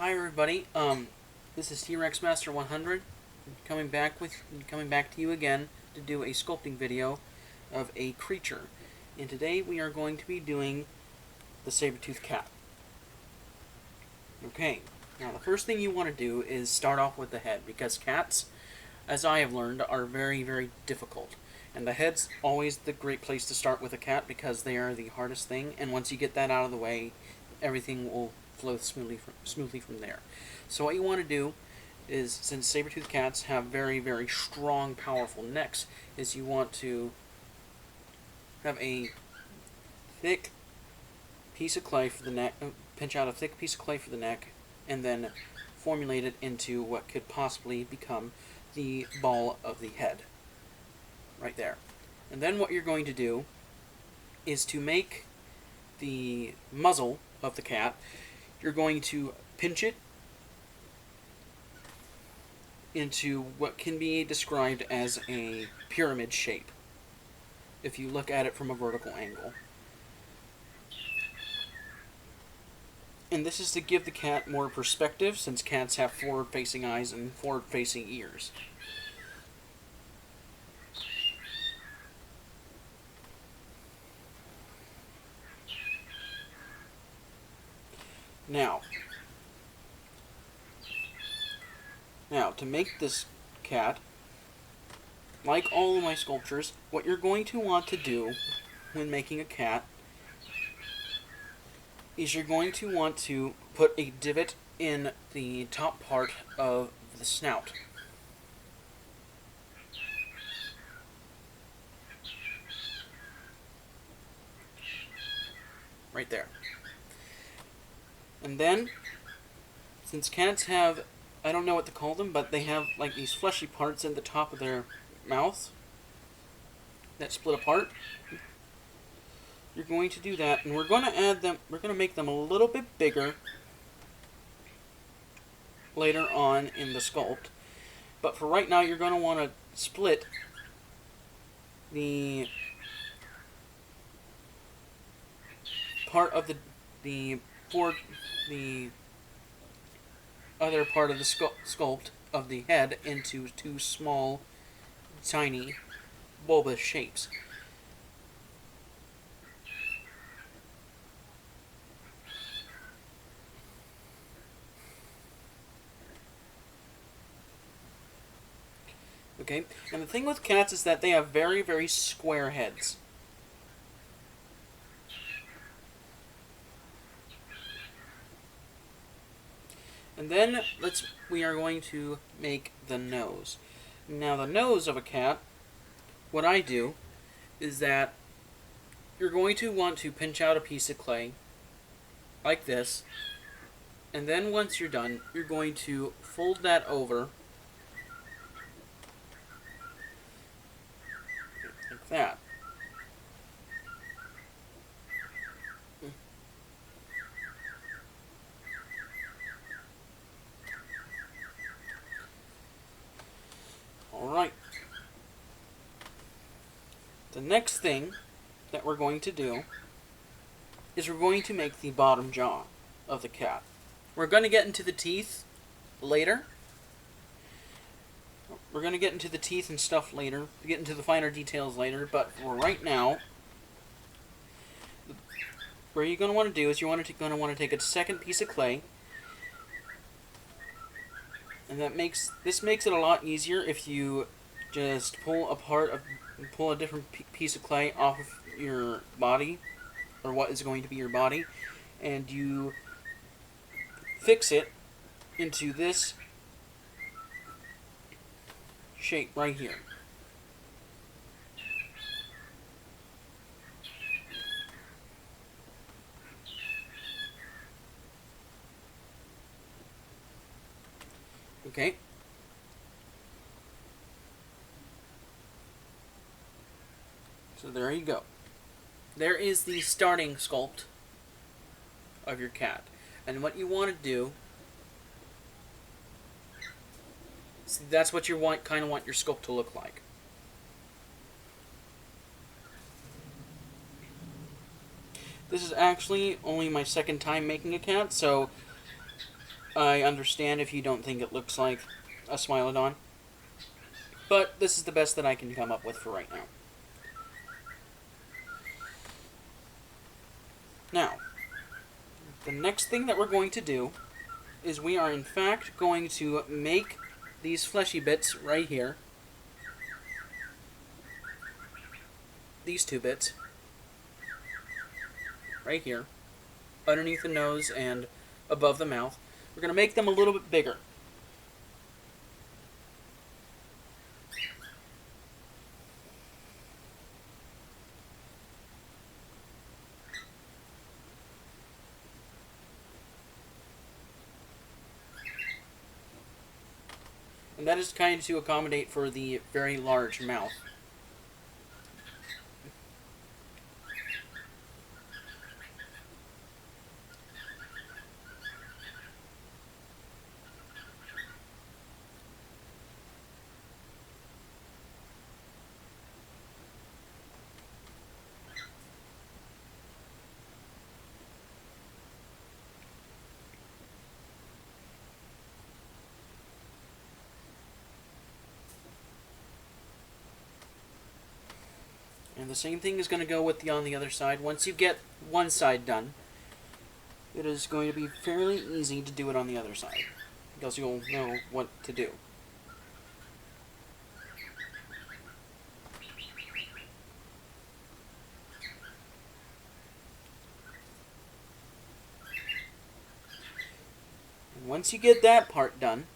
Hi everybody. This is T-Rex Master 100 coming back to you again to do a sculpting video of a creature. And today we are going to be doing the saber-toothed cat. Okay. Now the first thing you want to do is start off with the head, because cats, as I have learned, are very, very difficult. And the head's always the great place to start with a cat because they are the hardest thing, and once you get that out of the way, everything will flow smoothly from there. So what you want to do is, since saber-toothed cats have very, very strong, powerful necks, is you want to have a thick piece of clay for the neck, pinch out a thick piece of clay for the neck, and then formulate it into what could possibly become the ball of the head. Right there. And then what you're going to do is to make the muzzle of the cat, you're going to pinch it into what can be described as a pyramid shape if you look at it from a vertical angle. And this is to give the cat more perspective, since cats have forward-facing eyes and forward-facing ears. Now, to make this cat, like all of my sculptures, what you're going to want to do when making a cat is you're going to want to put a divot in the top part of the snout. Right there. And then, since cats have, I don't know what to call them, but they have like these fleshy parts in the top of their mouth that split apart, you're going to do that, and we're going to add them, we're going to make them a little bit bigger later on in the sculpt. But for right now, you're going to want to split the part of the other part of the sculpt of the head into two small, tiny, bulbous shapes. Okay, and the thing with cats is that they have very, very square heads. And then we are going to make the nose. Now the nose of a cat, what I do is that you're going to want to pinch out a piece of clay like this, and then once you're done, you're going to fold that over like that. Alright. The next thing that we're going to do is we're going to make the bottom jaw of the cat. We're going to get into the teeth later. We're going to get into the teeth and stuff later, get into the finer details later, but for right now, what you're going to want to do is you're going to want to take a second piece of clay, and this makes it a lot easier if you just pull a different piece of clay off of your body, or what is going to be your body, and you fix it into this shape right here. Okay. So there you go. There is the starting sculpt of your cat. And what you want to do, see, that's what you kind of want your sculpt to look like. This is actually only my second time making a cat, so I understand if you don't think it looks like a Smilodon, but this is the best that I can come up with for right now. Now, the next thing that we're going to do is we are in fact going to make these fleshy bits right here. These two bits. Right here. Underneath the nose and above the mouth. We're going to make them a little bit bigger. And that is kind of to accommodate for the very large mouth. And the same thing is going to go with on the other side. Once you get one side done, it is going to be fairly easy to do it on the other side, because you'll know what to do. And once you get that part done,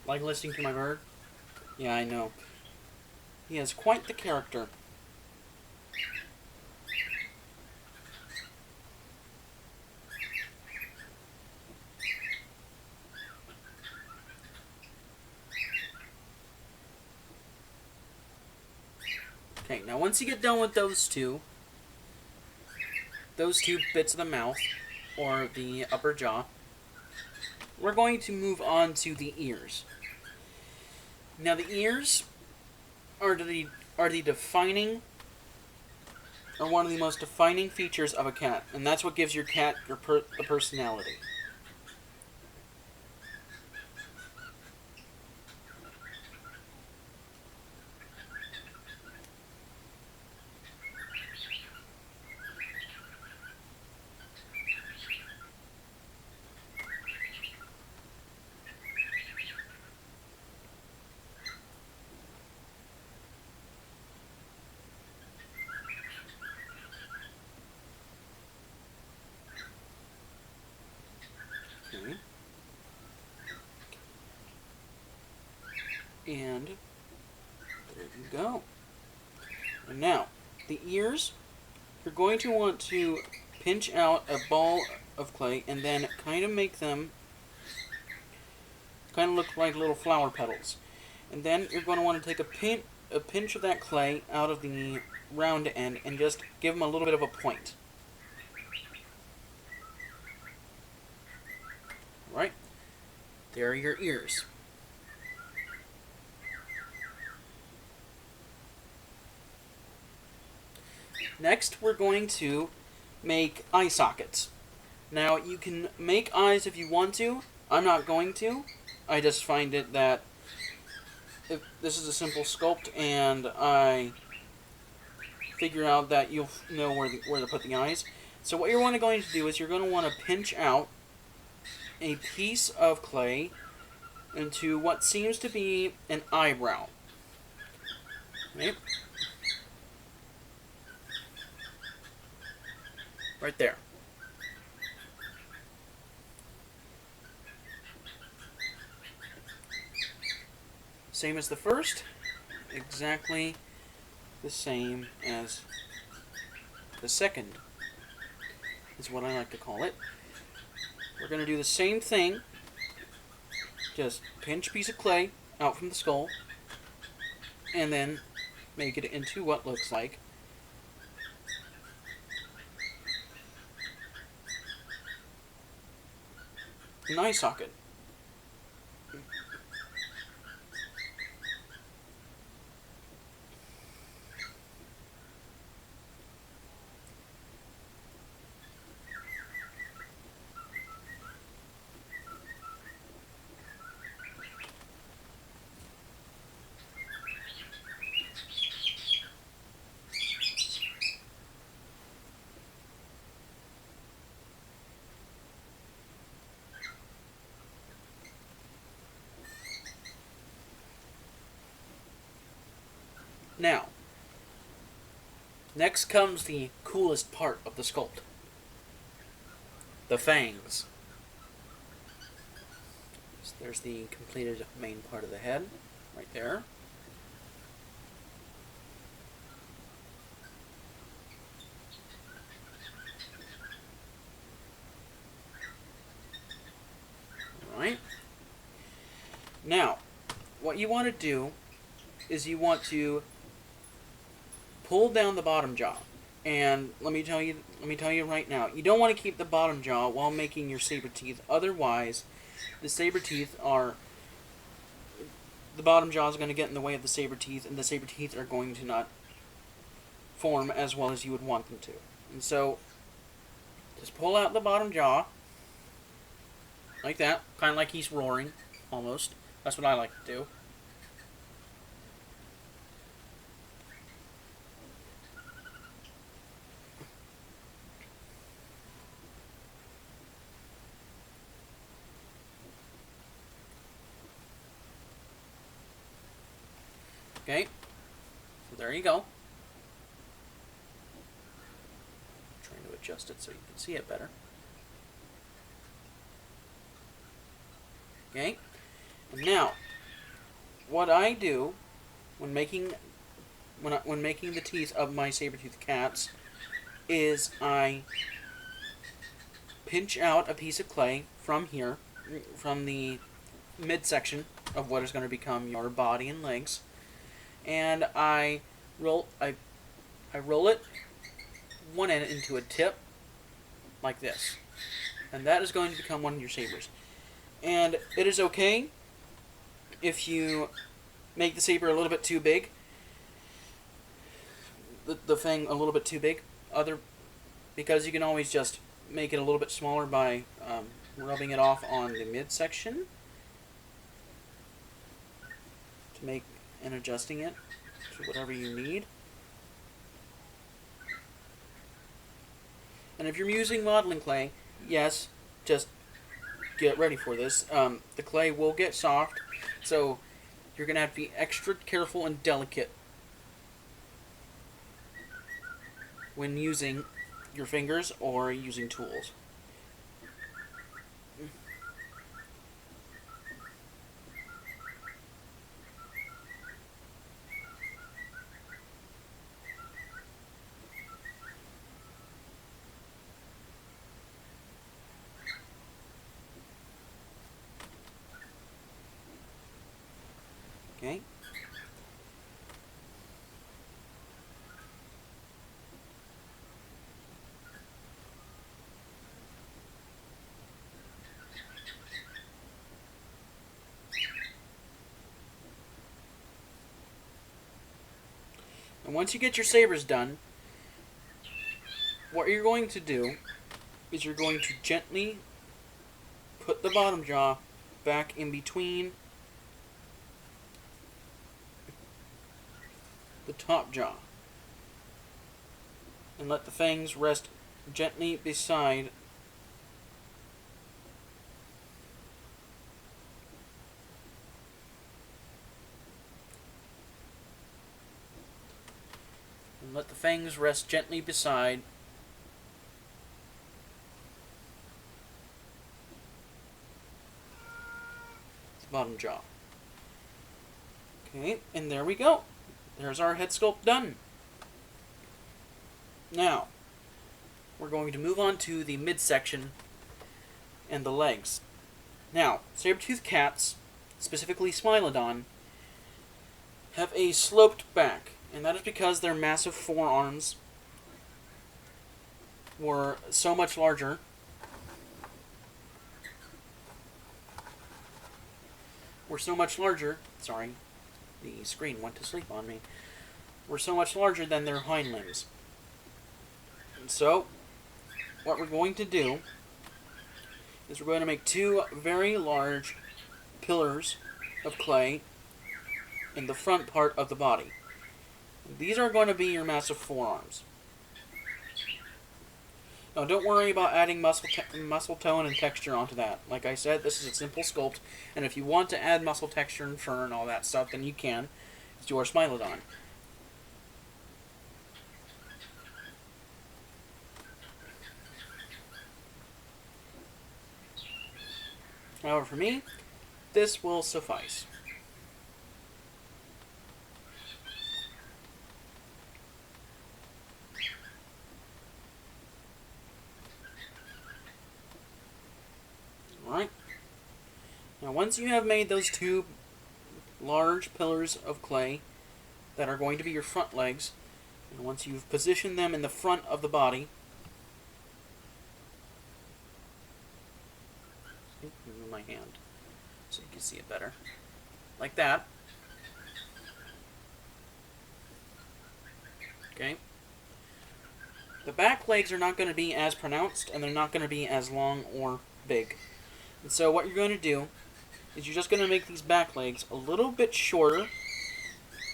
like listening to my bird? Yeah, I know. He has quite the character. Okay, now once you get done with those two bits of the mouth, or the upper jaw, we're going to move on to the ears. Now the ears are the defining, or one of the most defining features of a cat, and that's what gives your cat a personality. Okay. And there you go. And now, the ears, you're going to want to pinch out a ball of clay and then kind of make them kind of look like little flower petals. And then you're going to want to take a pinch of that clay out of the round end and just give them a little bit of a point. Right? There are your ears. Next, we're going to make eye sockets. Now, you can make eyes if you want to. I'm not going to. I just find it that if this is a simple sculpt and I figure out that you'll know where to put the eyes. So what you're going to do is you're going to want to pinch out a piece of clay into what seems to be an eyebrow. Okay? Right there. Same as the first, exactly the same as the second, is what I like to call it. We're going to do the same thing, just pinch a piece of clay out from the skull, and then make it into what looks like an eye socket. Now, next comes the coolest part of the sculpt. The fangs. So there's the completed main part of the head, right there. Alright. Now, what you want to do is you want to pull down the bottom jaw. And let me tell you right now, you don't want to keep the bottom jaw while making your saber teeth. Otherwise, the saber teeth are, the bottom jaw is going to get in the way of the saber teeth, and the saber teeth are going to not form as well as you would want them to. And so, just pull out the bottom jaw, like that, kind of like he's roaring, almost. That's what I like to do. Okay, so there you go. I'm trying to adjust it so you can see it better. Okay, and now what I do when making the teeth of my saber-toothed cats is I pinch out a piece of clay from here, from the midsection of what is going to become your body and legs. And I roll it one end into a tip like this, and that is going to become one of your sabers. And it is okay if you make the saber a little bit too big, the thing a little bit too big, because you can always just make it a little bit smaller by rubbing it off on the midsection to make and adjusting it to whatever you need. And if you're using modeling clay, yes, just get ready for this. The clay will get soft, so you're going to have to be extra careful and delicate when using your fingers or using tools. Okay. And once you get your sabers done, what you're going to do is you're going to gently put the bottom jaw back in between the top jaw and let the fangs rest gently beside the bottom jaw. Okay, and there we go. There's our head sculpt done. Now, we're going to move on to the midsection and the legs. Now, saber-toothed cats, specifically Smilodon, have a sloped back, and that is because their massive forearms were so much larger sorry, the screen went to sleep on me, were so much larger than their hind limbs. And so, what we're going to do is we're going to make two very large pillars of clay in the front part of the body. These are going to be your massive forearms. Now, don't worry about adding muscle tone and texture onto that. Like I said, this is a simple sculpt, and if you want to add muscle texture and fur and all that stuff, then you can. It's your Smilodon. However, for me, this will suffice. Alright. Now once you have made those two large pillars of clay that are going to be your front legs, and once you've positioned them in the front of the body, move my hand so you can see it better, like that. Okay. The back legs are not going to be as pronounced, and they're not going to be as long or big. And so what you're going to do is you're just going to make these back legs a little bit shorter,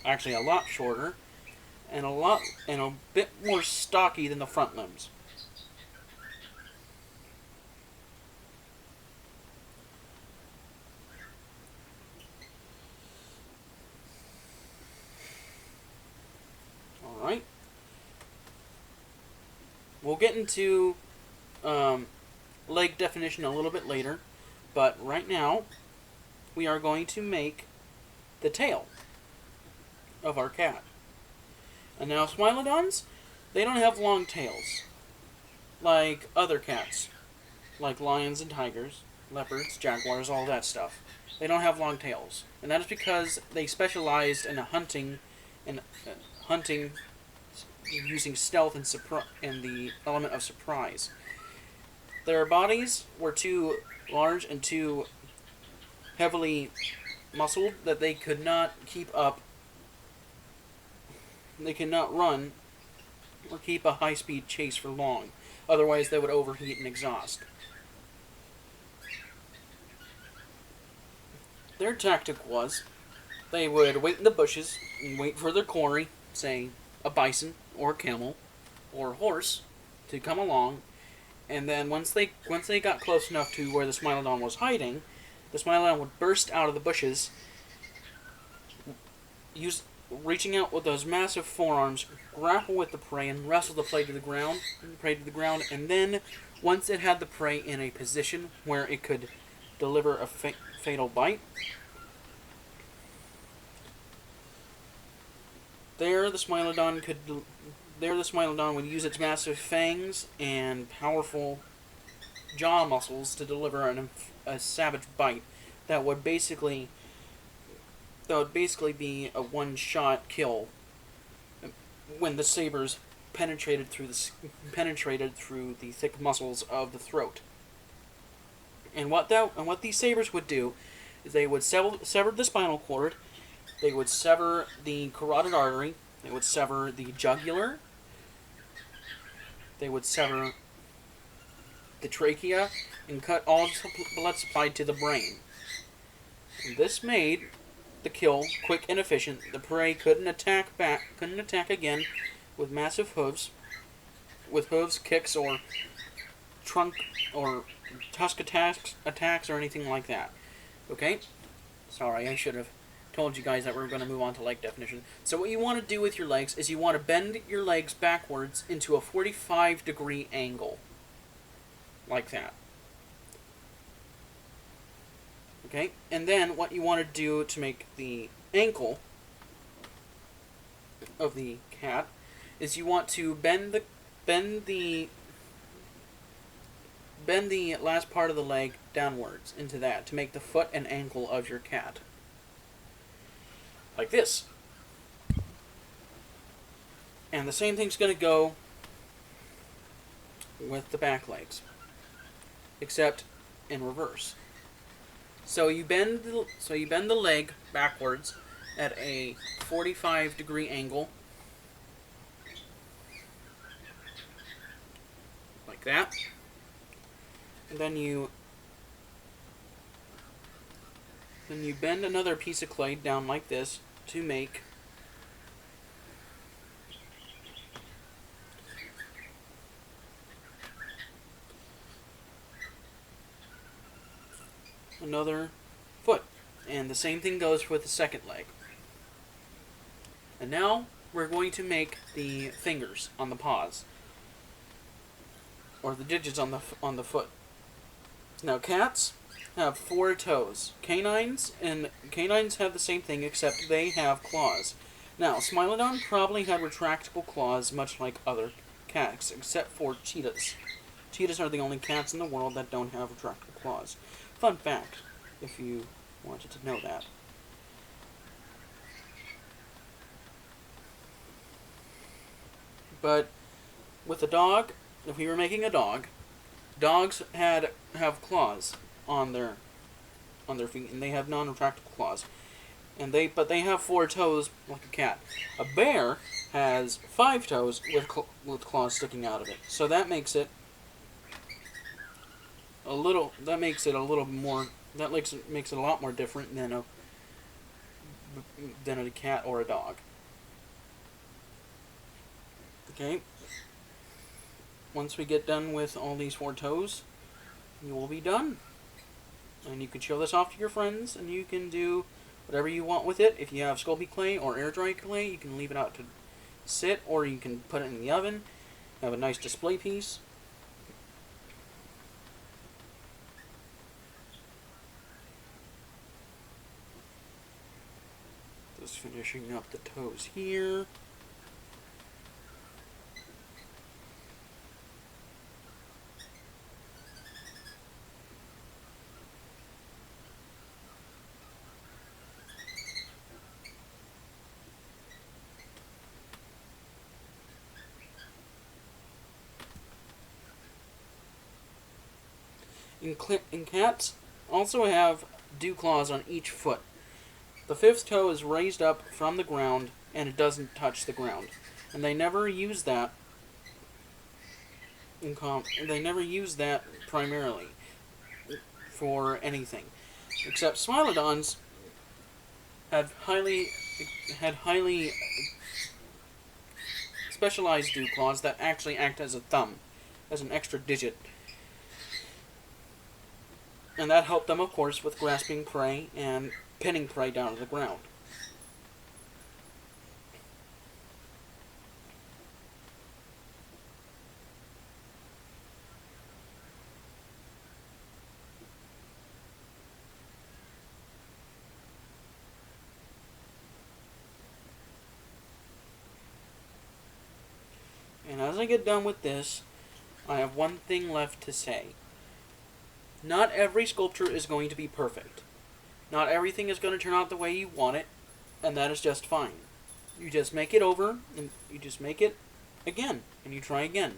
actually a lot shorter, and a bit more stocky than the front limbs. Alright. We'll get into leg definition a little bit later, but right now we are going to make the tail of our cat. And now Smilodons, they don't have long tails like other cats, like lions and tigers, leopards, jaguars, all that stuff. They don't have long tails, and that is because they specialized in hunting using stealth and the element of surprise. Their bodies were too large and too heavily muscled that they could not keep up. They could not run or keep a high-speed chase for long. Otherwise, they would overheat and exhaust. Their tactic was they would wait in the bushes and wait for their quarry, say a bison or a camel or a horse, to come along, and then once they got close enough to where the Smilodon was hiding, the Smilodon would burst out of the bushes, reaching out with those massive forearms, grapple with the prey and wrestle the prey to the ground, and then once it had the prey in a position where it could deliver a fatal bite, there the Smilodon would use its massive fangs and powerful jaw muscles to deliver a savage bite that would basically be a one-shot kill when the sabers penetrated through the thick muscles of the throat. And what these sabers would do is they would sever the spinal cord, they would sever the carotid artery, they would sever the jugular, they would sever the trachea, and cut all blood supply to the brain. And this made the kill quick and efficient. The prey couldn't attack again with massive hooves, kicks, or trunk or tusk attacks or anything like that. Okay? Sorry, I should have told you guys that we were going to move on to leg definition. So what you want to do with your legs is you want to bend your legs backwards into a 45-degree angle. Like that. Okay? And then what you want to do to make the ankle of the cat is you want to bend the last part of the leg downwards into that to make the foot and ankle of your cat. Like this. And the same thing's going to go with the back legs, except in reverse. So you bend the leg backwards at a 45-degree angle, like that. And then you bend another piece of clay down like this to make another foot. And the same thing goes with the second leg. And now we're going to make the fingers on the paws, or the digits on the foot. Now cats have 4 toes. Canines have the same thing, except they have claws. Now, Smilodon probably had retractable claws, much like other cats, except for cheetahs. Cheetahs are the only cats in the world that don't have retractable claws. Fun fact, if you wanted to know that. But with a dog, if we were making a dog, dogs have claws on their feet, and they have non-retractable claws, but they have 4 toes like a cat. A bear has 5 toes with claws sticking out of it. So that makes it a little. That makes it a little more. That makes it a lot more different than a cat or a dog. Okay. Once we get done with all these 4 toes, you will be done. And you can show this off to your friends, and you can do whatever you want with it. If you have Sculpey clay or air dry clay, you can leave it out to sit, or you can put it in the oven. Have a nice display piece. Just finishing up the toes here. And cats also have dew claws on each foot. The 5th toe is raised up from the ground, and it doesn't touch the ground. And they never use that. They never use that primarily for anything, except Smilodons had highly specialized dew claws that actually act as a thumb, as an extra digit. And that helped them, of course, with grasping prey and pinning prey down to the ground. And as I get done with this, I have one thing left to say. Not every sculpture is going to be perfect. Not everything is going to turn out the way you want it, and that is just fine. You just make it over, and you just make it again, and you try again.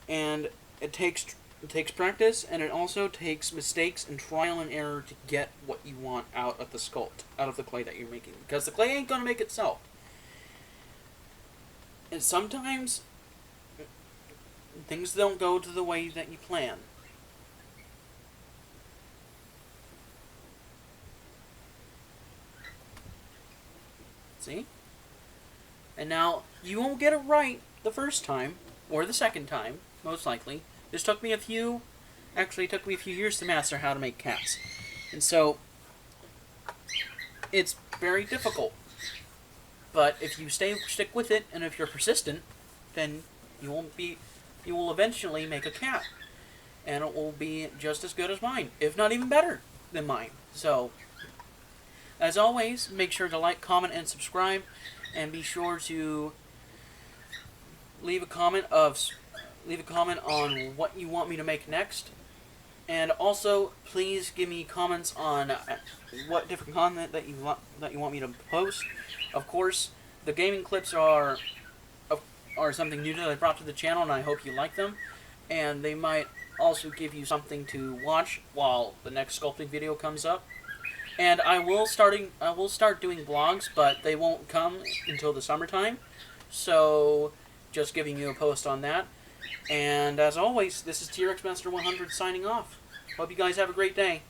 And it takes practice, and it also takes mistakes and trial and error to get what you want out of the sculpt, out of the clay that you're making. Because the clay ain't going to make itself. And sometimes things don't go to the way that you plan. See? And now, you won't get it right the first time, or the second time, most likely. This took me a few years to master how to make cats. And so, it's very difficult. But if you stick with it, and if you're persistent, then you will eventually make a cat. And it will be just as good as mine, if not even better than mine. So, as always, make sure to like, comment, and subscribe, and be sure to leave a comment on what you want me to make next. And also, please give me comments on what different content that you want me to post. Of course, the gaming clips are something new that I brought to the channel, and I hope you like them. And they might also give you something to watch while the next sculpting video comes up. And I will start doing vlogs, but they won't come until the summertime. So, just giving you a post on that. And as always, this is T-Rex Master 100 signing off. Hope you guys have a great day.